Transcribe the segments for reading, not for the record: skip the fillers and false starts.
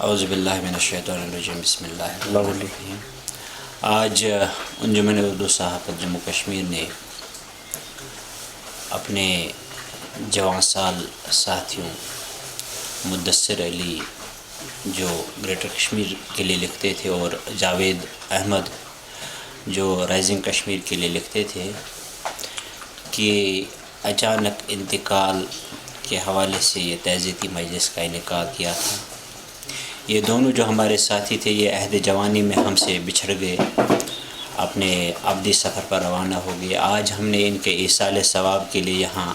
اعوذ باللہ من الشیطان الرجیم، بسم اللہ الرحمن الرحیم۔ آج انجمن اردو صحافت جموں کشمیر نے اپنے جوان سال ساتھیوں مدثر علی جو گریٹر کشمیر کے لیے لکھتے تھے اور جاوید احمد جو رائزنگ کشمیر کے لیے لکھتے تھے کہ اچانک انتقال کے حوالے سے یہ تعزیتی مجلس کا انعقاد کیا تھا۔ یہ دونوں جو ہمارے ساتھی تھے یہ عہد جوانی میں ہم سے بچھڑ گئے، اپنے ابدی سفر پر روانہ ہو گئے۔ آج ہم نے ان کے ایصال ثواب کے لیے یہاں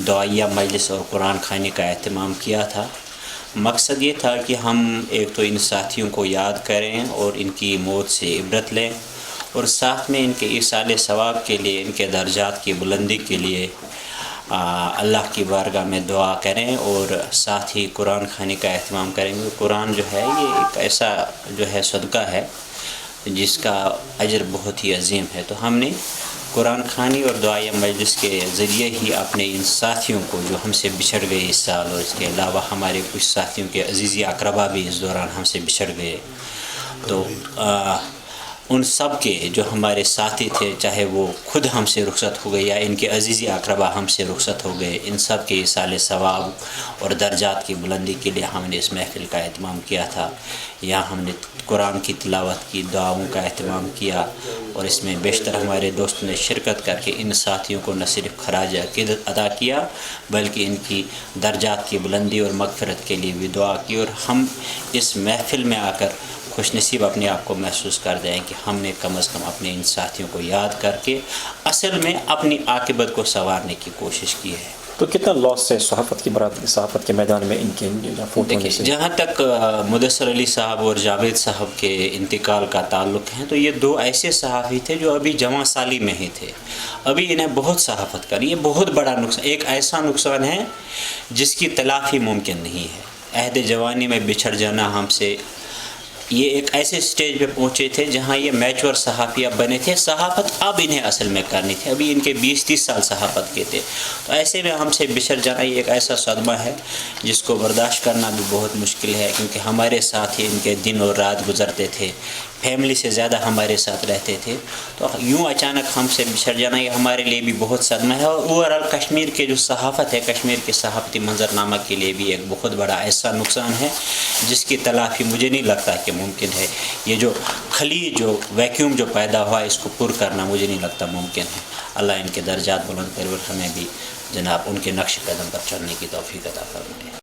دعائیہ مجلس اور قرآن خوانی کا اہتمام کیا تھا۔ مقصد یہ تھا کہ ہم ایک تو ان ساتھیوں کو یاد کریں اور ان کی موت سے عبرت لیں، اور ساتھ میں ان کے ایصال ثواب کے لیے، ان کے درجات کی بلندی کے لیے اللہ کی بارگاہ میں دعا کریں، اور ساتھ ہی قرآن خوانی کا اہتمام کریں گے۔ قرآن جو ہے یہ ایک ایسا جو ہے صدقہ ہے جس کا اجر بہت ہی عظیم ہے۔ تو ہم نے قرآن خوانی اور دعائیہ مجلس کے ذریعے ہی اپنے ان ساتھیوں کو جو ہم سے بچھڑ گئے اس سال، اور اس کے علاوہ ہمارے کچھ ساتھیوں کے عزیزی اقربا بھی اس دوران ہم سے بچھڑ گئے، تو ان سب کے جو ہمارے ساتھی تھے، چاہے وہ خود ہم سے رخصت ہو گئے یا ان کے عزیزی اقربا ہم سے رخصت ہو گئے، ان سب کے ایصال ثواب اور درجات کی بلندی کے لیے ہم نے اس محفل کا اہتمام کیا تھا۔ یہاں ہم نے قرآن کی تلاوت کی، دعاؤں کا اہتمام کیا، اور اس میں بیشتر ہمارے دوستوں نے شرکت کر کے ان ساتھیوں کو نہ صرف خراج عقیدت ادا کیا بلکہ ان کی درجات کی بلندی اور مغفرت کے لیے بھی دعا کی، اور ہم اس محفل میں آ کر خوش نصیب اپنے آپ کو محسوس کر دیں کہ ہم نے کم از کم اپنے ان ساتھیوں کو یاد کر کے اصل میں اپنی عاقبت کو سنوارنے کی کوشش کی ہے۔ تو کتنا لاس ہے صحافت کی برادری، صحافت کے میدان میں ان کے فوت ہونے سے؟ جہاں تک مدثر علی صاحب اور جاوید صاحب کے انتقال کا تعلق ہے تو یہ دو ایسے صحافی تھے جو ابھی جوان سالی میں ہی تھے، ابھی انہیں بہت صحافت کرنی، یہ بہت بڑا نقصان، ایک ایسا نقصان ہے جس کی تلافی ممکن نہیں ہے۔ عہد جوانی میں بچھڑ جانا ہم سے، یہ ایک ایسے سٹیج پہ پہنچے تھے جہاں یہ میچور صحافی اب بنے تھے، صحافت اب انہیں اصل میں کرنی تھی، ابھی ان کے 20-30 سال صحافت کے تھے، تو ایسے میں ہم سے بچھڑ جانا یہ ایک ایسا صدمہ ہے جس کو برداشت کرنا بھی بہت مشکل ہے، کیونکہ ہمارے ساتھ ہی ان کے دن اور رات گزرتے تھے، فیملی سے زیادہ ہمارے ساتھ رہتے تھے، تو یوں اچانک ہم سے بچھڑ جانا یہ ہمارے لیے بھی بہت صدمہ ہے، اور اوورآل کشمیر کے جو صحافت ہے، کشمیر کے صحافتی منظرنامہ کے لیے بھی ایک بہت بڑا ایسا نقصان ہے جس کی تلافی مجھے نہیں لگتا کہ ممکن ہے۔ یہ جو خلی جو ویکیوم جو پیدا ہوا اس کو پر کرنا مجھے نہیں لگتا ممکن ہے۔ اللہ ان کے درجات بلند کرے اور ہمیں بھی جناب ان کے نقش قدم پر چلنے کی توفیق عطا فرمائے۔